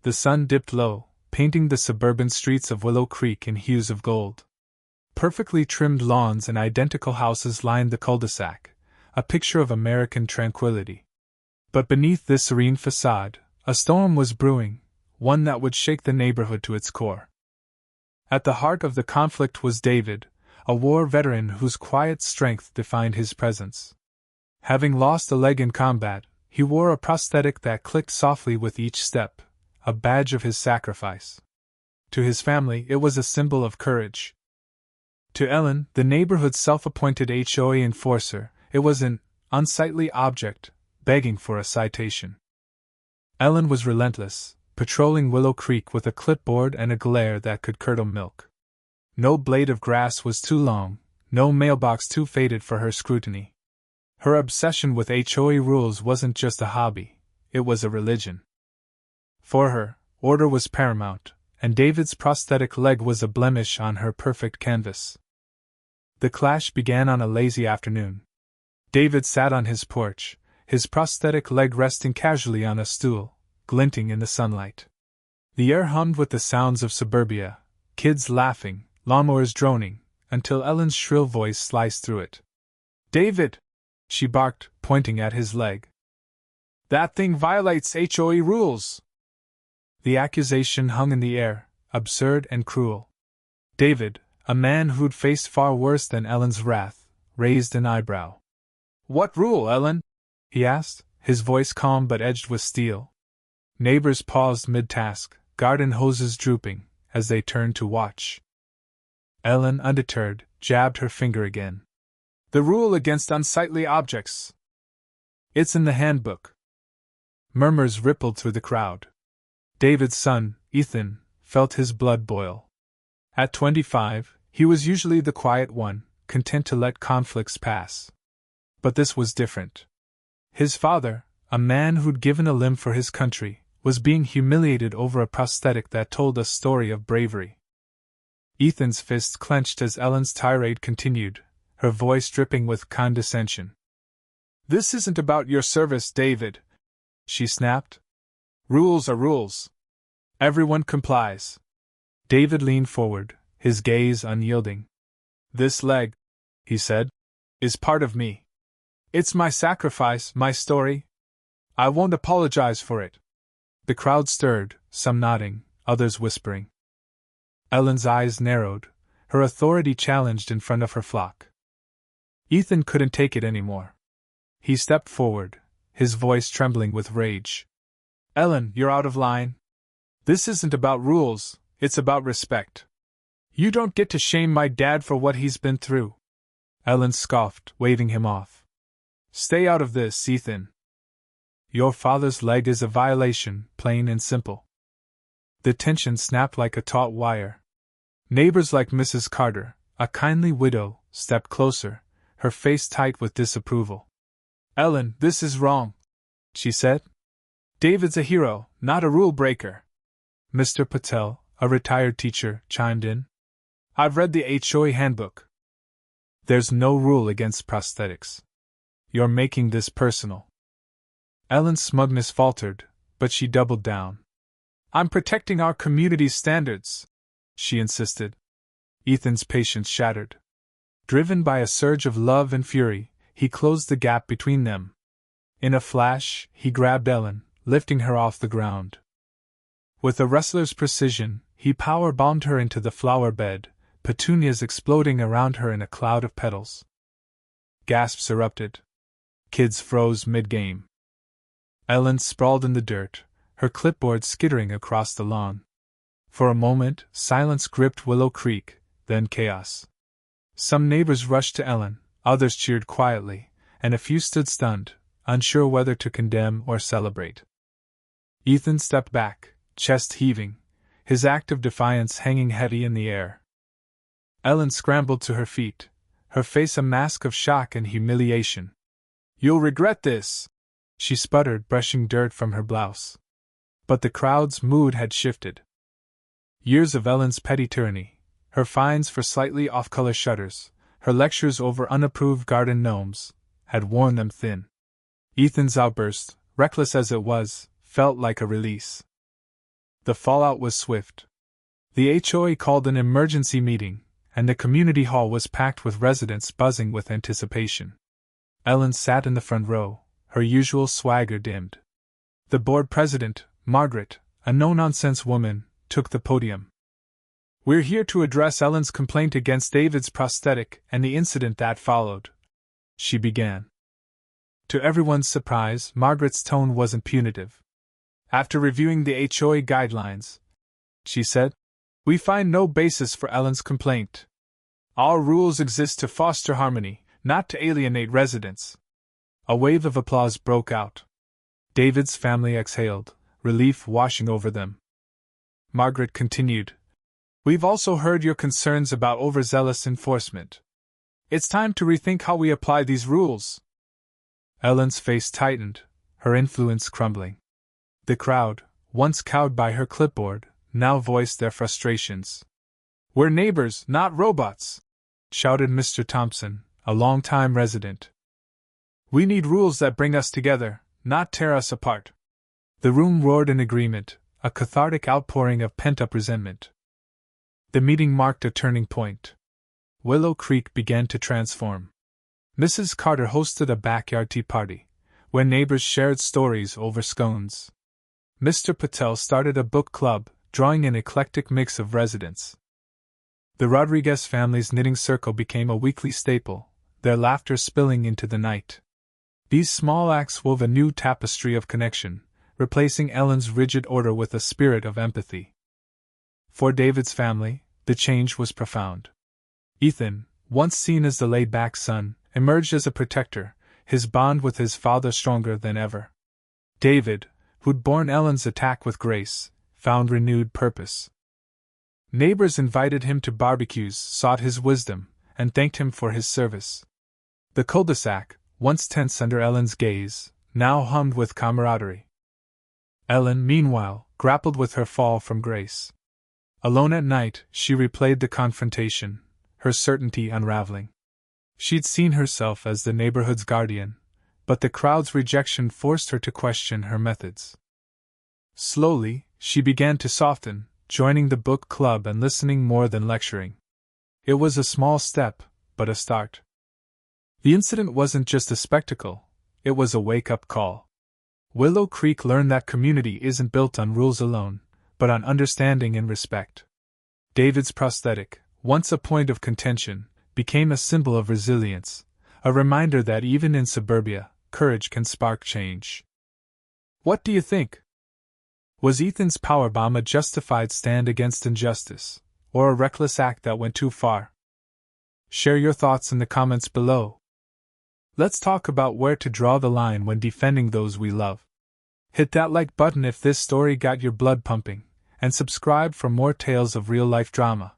The sun dipped low, painting the suburban streets of Willow Creek in hues of gold. Perfectly trimmed lawns and identical houses lined the cul-de-sac, a picture of American tranquility. But beneath this serene facade, a storm was brewing, one that would shake the neighborhood to its core. At the heart of the conflict was David, a war veteran whose quiet strength defined his presence. Having lost a leg in combat, he wore a prosthetic that clicked softly with each step, a badge of his sacrifice. To his family, it was a symbol of courage. To Ellen, the neighborhood's self-appointed HOA enforcer, it was an unsightly object, begging for a citation. Ellen was relentless, patrolling Willow Creek with a clipboard and a glare that could curdle milk. No blade of grass was too long, no mailbox too faded for her scrutiny. Her obsession with HOA rules wasn't just a hobby, it was a religion. For her, order was paramount, and David's prosthetic leg was a blemish on her perfect canvas. The clash began on a lazy afternoon. David sat on his porch, his prosthetic leg resting casually on a stool, glinting in the sunlight. The air hummed with the sounds of suburbia, kids laughing, lawnmowers droning, until Ellen's shrill voice sliced through it. "David!" she barked, pointing at his leg. "That thing violates HOA rules!" The accusation hung in the air, absurd and cruel. David, a man who'd faced far worse than Ellen's wrath, raised an eyebrow. "What rule, Ellen?" he asked, his voice calm but edged with steel. Neighbors paused mid-task, garden hoses drooping, as they turned to watch. Ellen, undeterred, jabbed her finger again. "The rule against unsightly objects. It's in the handbook." Murmurs rippled through the crowd. David's son, Ethan, felt his blood boil. At 25, he was usually the quiet one, content to let conflicts pass. But this was different. His father, a man who'd given a limb for his country, was being humiliated over a prosthetic that told a story of bravery. Ethan's fists clenched as Ellen's tirade continued, her voice dripping with condescension. "This isn't about your service, David," she snapped. "Rules are rules. Everyone complies." David leaned forward, his gaze unyielding. "This leg," he said, "is part of me. It's my sacrifice, my story. I won't apologize for it." The crowd stirred, some nodding, others whispering. Ellen's eyes narrowed, her authority challenged in front of her flock. Ethan couldn't take it anymore. He stepped forward, his voice trembling with rage. "Ellen, you're out of line. This isn't about rules, it's about respect. You don't get to shame my dad for what he's been through." Ellen scoffed, waving him off. "Stay out of this, Ethan. Your father's leg is a violation, plain and simple." The tension snapped like a taut wire. Neighbors like Mrs. Carter, a kindly widow, stepped closer, her face tight with disapproval. "Ellen, this is wrong," she said. "David's a hero, not a rule breaker." Mr. Patel, a retired teacher, chimed in. "I've read the HOA handbook. There's no rule against prosthetics. You're making this personal." Ellen's smugness faltered, but she doubled down. "I'm protecting our community's standards," she insisted. Ethan's patience shattered. Driven by a surge of love and fury, he closed the gap between them. In a flash, he grabbed Ellen, lifting her off the ground. With a wrestler's precision, he power-bombed her into the flower bed, petunias exploding around her in a cloud of petals. Gasps erupted. Kids froze mid-game. Ellen sprawled in the dirt, her clipboard skittering across the lawn. For a moment, silence gripped Willow Creek, then chaos. Some neighbors rushed to Ellen, others cheered quietly, and a few stood stunned, unsure whether to condemn or celebrate. Ethan stepped back, chest heaving, his act of defiance hanging heavy in the air. Ellen scrambled to her feet, her face a mask of shock and humiliation. "You'll regret this," she sputtered, brushing dirt from her blouse. But the crowd's mood had shifted. Years of Ellen's petty tyranny, her fines for slightly off-color shutters, her lectures over unapproved garden gnomes, had worn them thin. Ethan's outburst, reckless as it was, felt like a release. The fallout was swift. The HOA called an emergency meeting, and the community hall was packed with residents buzzing with anticipation. Ellen sat in the front row, her usual swagger dimmed. The board president, Margaret, a no-nonsense woman, took the podium. "We're here to address Ellen's complaint against David's prosthetic and the incident that followed," she began. To everyone's surprise, Margaret's tone wasn't punitive. "After reviewing the HOA guidelines," she said, "we find no basis for Ellen's complaint. Our rules exist to foster harmony, not to alienate residents." A wave of applause broke out. David's family exhaled, relief washing over them. Margaret continued, "We've also heard your concerns about overzealous enforcement. It's time to rethink how we apply these rules." Ellen's face tightened, her influence crumbling. The crowd, once cowed by her clipboard, now voiced their frustrations. "We're neighbors, not robots," shouted Mr. Thompson, a longtime resident. "We need rules that bring us together, not tear us apart." The room roared in agreement, a cathartic outpouring of pent-up resentment. The meeting marked a turning point. Willow Creek began to transform. Mrs. Carter hosted a backyard tea party, where neighbors shared stories over scones. Mr. Patel started a book club, drawing an eclectic mix of residents. The Rodriguez family's knitting circle became a weekly staple, their laughter spilling into the night. These small acts wove a new tapestry of connection, replacing Ellen's rigid order with a spirit of empathy. For David's family, the change was profound. Ethan, once seen as the laid-back son, emerged as a protector, his bond with his father stronger than ever. David, who'd borne Ellen's attack with grace, found renewed purpose. Neighbors invited him to barbecues, sought his wisdom, and thanked him for his service. The cul-de-sac, once tense under Ellen's gaze, now hummed with camaraderie. Ellen, meanwhile, grappled with her fall from grace. Alone at night, she replayed the confrontation, her certainty unraveling. She'd seen herself as the neighborhood's guardian, but the crowd's rejection forced her to question her methods. Slowly, she began to soften, joining the book club and listening more than lecturing. It was a small step, but a start. The incident wasn't just a spectacle, it was a wake-up call. Willow Creek learned that community isn't built on rules alone, but on understanding and respect. David's prosthetic, once a point of contention, became a symbol of resilience, a reminder that even in suburbia, courage can spark change. What do you think? Was Ethan's powerbomb a justified stand against injustice, or a reckless act that went too far? Share your thoughts in the comments below. Let's talk about where to draw the line when defending those we love. Hit that like button if this story got your blood pumping, and subscribe for more tales of real-life drama.